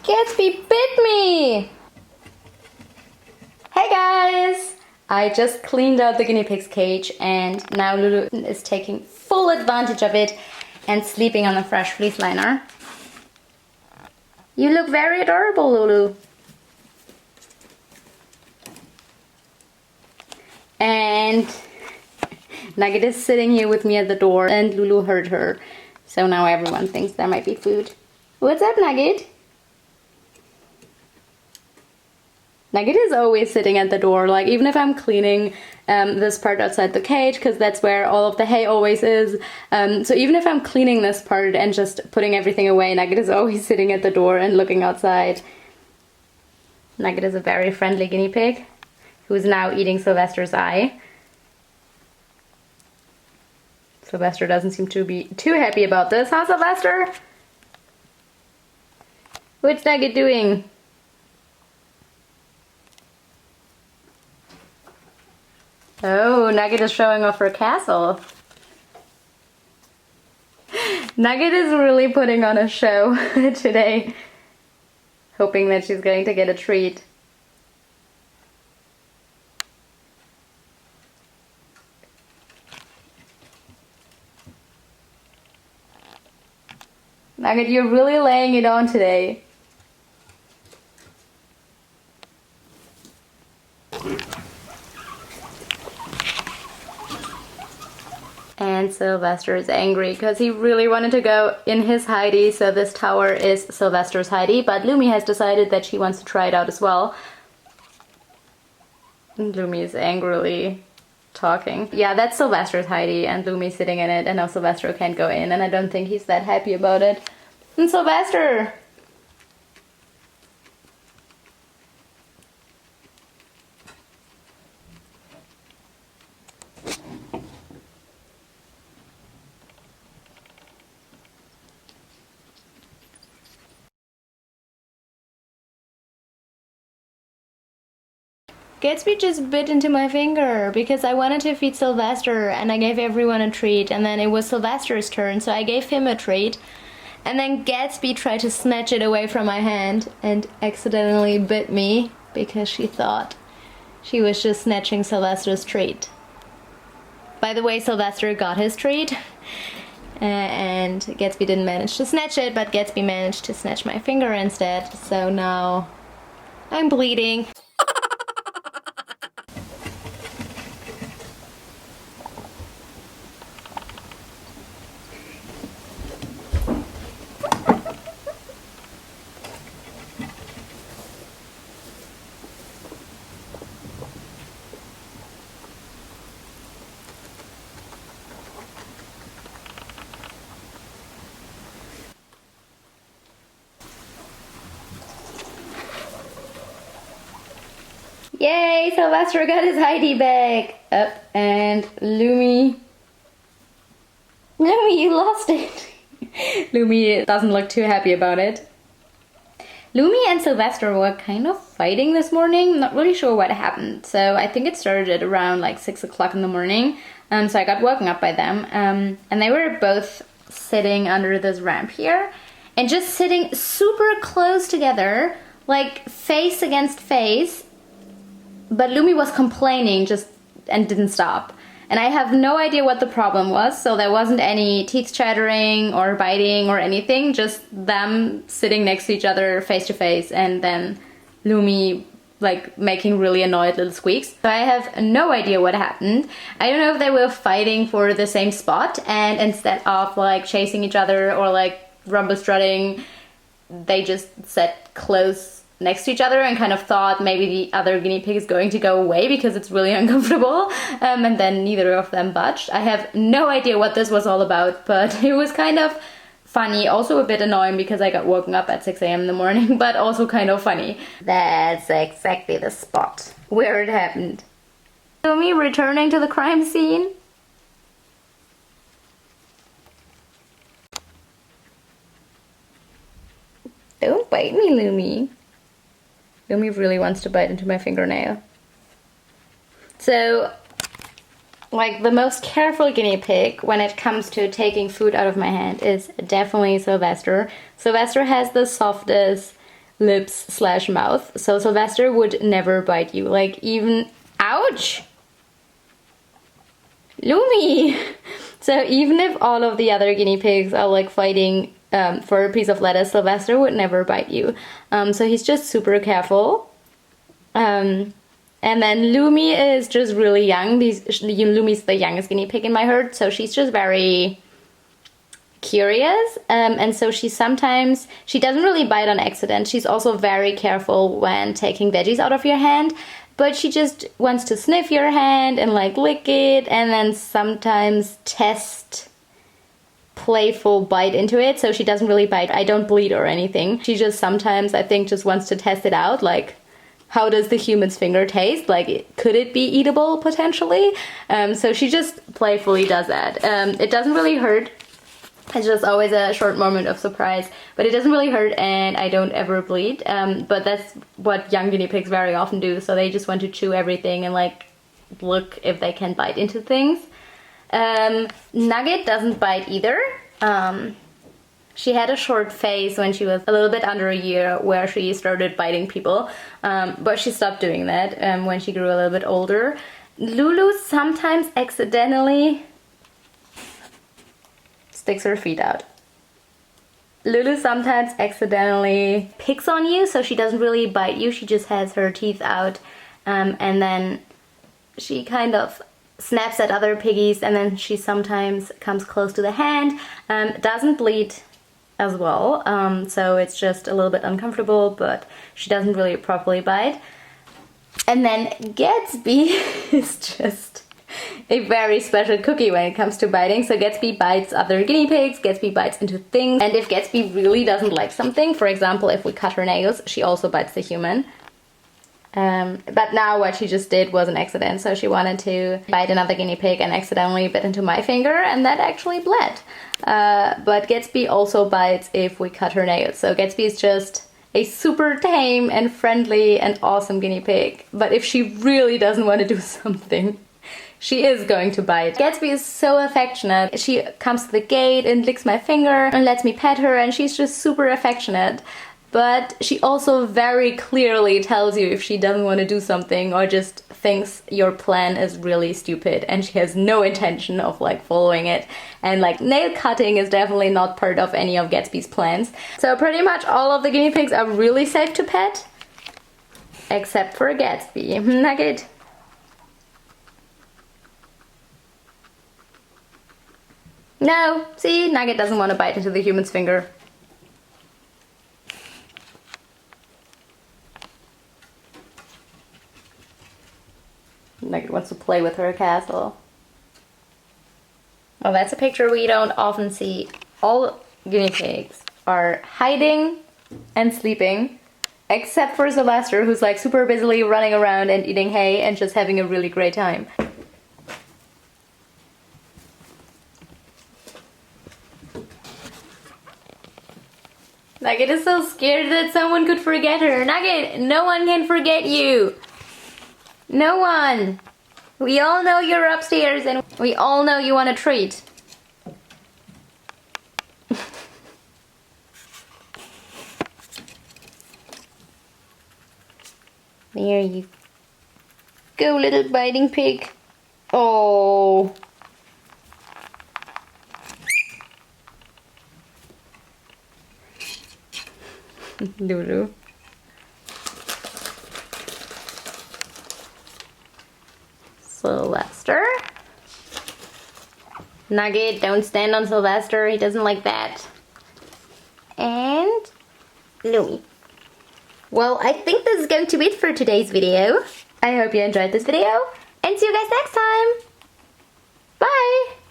Gatsby bit me! Hey guys! I just cleaned out the guinea pig's cage and now Lulu is taking full advantage of it and sleeping on the fresh fleece liner. You look very adorable, Lulu. And Nugget is sitting here with me at the door and Lulu heard her. So now everyone thinks there might be food. What's up, Nugget? Nugget is always sitting at the door, like even if I'm cleaning this part outside the cage, because that's where all of the hay always is. So even if I'm cleaning this part and just putting everything away, Nugget is always sitting at the door and looking outside. Nugget is a very friendly guinea pig who is now eating Sylvester's eye. Sylvester doesn't seem to be too happy about this, huh, Sylvester? What's Nugget doing? Oh, Nugget is showing off her castle. Nugget is really putting on a show today, hoping that she's going to get a treat. Nugget, you're really laying it on today. And Sylvester is angry because he really wanted to go in his hidey, so this tower is Sylvester's hidey, but Lumi has decided that she wants to try it out as well. And Lumi is angrily talking. Yeah, that's Sylvester's hidey and Lumi's sitting in it and now Sylvester can't go in and I don't think he's that happy about it. And Sylvester! Gatsby just bit into my finger because I wanted to feed Sylvester and I gave everyone a treat and then it was Sylvester's turn, so I gave him a treat. And then Gatsby tried to snatch it away from my hand and accidentally bit me because she thought she was just snatching Sylvester's treat. By the way, Sylvester got his treat and Gatsby didn't manage to snatch it, but Gatsby managed to snatch my finger instead, so now I'm bleeding. Yay, Sylvester got his hidey back. Up and Lumi, you lost it. Lumi doesn't look too happy about it. Lumi and Sylvester were kind of fighting this morning. Not really sure what happened. So I think it started at around like 6 o'clock in the morning. So I got woken up by them. And they were both sitting under this ramp here and just sitting super close together, like face against face. But Lumi was complaining and didn't stop. And I have no idea what the problem was, so there wasn't any teeth chattering or biting or anything, just them sitting next to each other face to face and then Lumi like making really annoyed little squeaks. So I have no idea what happened. I don't know if they were fighting for the same spot and instead of like chasing each other or like rumble strutting, they just sat close next to each other and kind of thought maybe the other guinea pig is going to go away because it's really uncomfortable, and then neither of them budged. I have no idea what this was all about, but it was kind of funny, also a bit annoying because I got woken up at 6 a.m. in the morning, but also kind of funny. That's exactly the spot where it happened. Me returning to the crime scene. Don't bite me, Lumi. Lumi really wants to bite into my fingernail. So, like, the most careful guinea pig when it comes to taking food out of my hand is definitely Sylvester. Sylvester has the softest, lips slash mouth. So Sylvester would never bite you. Like even, ouch! Lumi! So even if all of the other guinea pigs are like fighting for a piece of lettuce, Sylvester would never bite you. So he's just super careful. And then Lumi is just really young. Lumi's the youngest guinea pig in my herd, so she's just very curious. And so she doesn't really bite on accident. She's also very careful when taking veggies out of your hand. But she just wants to sniff your hand and like lick it, and then sometimes test playful bite into it. So she doesn't really bite. I don't bleed or anything. She just sometimes, I think, just wants to test it out. Like, how does the human's finger taste? Like, could it be eatable potentially? So she just playfully does that. It doesn't really hurt. It's just always a short moment of surprise, but it doesn't really hurt, and I don't ever bleed. But that's what young guinea pigs very often do, so they just want to chew everything and like look if they can bite into things. Nugget doesn't bite either. She had a short phase when she was a little bit under a year where she started biting people, but she stopped doing that when she grew a little bit older. Lulu sometimes accidentally sticks her feet out. Lulu sometimes accidentally picks on you, so she doesn't really bite you, she just has her teeth out, and then she kind of snaps at other piggies, and then she sometimes comes close to the hand. Doesn't bleed as well, so it's just a little bit uncomfortable, but she doesn't really properly bite. And then Gatsby is just a very special cookie when it comes to biting. So Gatsby bites other guinea pigs, Gatsby bites into things, and if Gatsby really doesn't like something, for example if we cut her nails, she also bites the human. But now what she just did was an accident, so she wanted to bite another guinea pig and accidentally bit into my finger, and that actually bled. But Gatsby also bites if we cut her nails, so Gatsby is just a super tame and friendly and awesome guinea pig. But if she really doesn't want to do something, she is going to bite. Gatsby is so affectionate. She comes to the gate and licks my finger and lets me pet her, and she's just super affectionate. But she also very clearly tells you if she doesn't want to do something or just thinks your plan is really stupid, and she has no intention of like following it. And like nail cutting is definitely not part of any of Gatsby's plans. So pretty much all of the guinea pigs are really safe to pet, except for Gatsby. Nugget. No, see, Nugget doesn't want to bite into the human's finger. Nugget wants to play with her castle. Well, that's a picture we don't often see. All guinea pigs are hiding and sleeping, except for Sylvester, who's like super busily running around and eating hay and just having a really great time. Nugget is so scared that someone could forget her. Nugget, no one can forget you. No one. We all know you're upstairs and we all know you want a treat. There you go, little biting pig. Oh. Lulu. Sylvester. Nugget, don't stand on Sylvester, he doesn't like that. And Louie. Well, I think this is going to be it for today's video. I hope you enjoyed this video, and see you guys next time. Bye!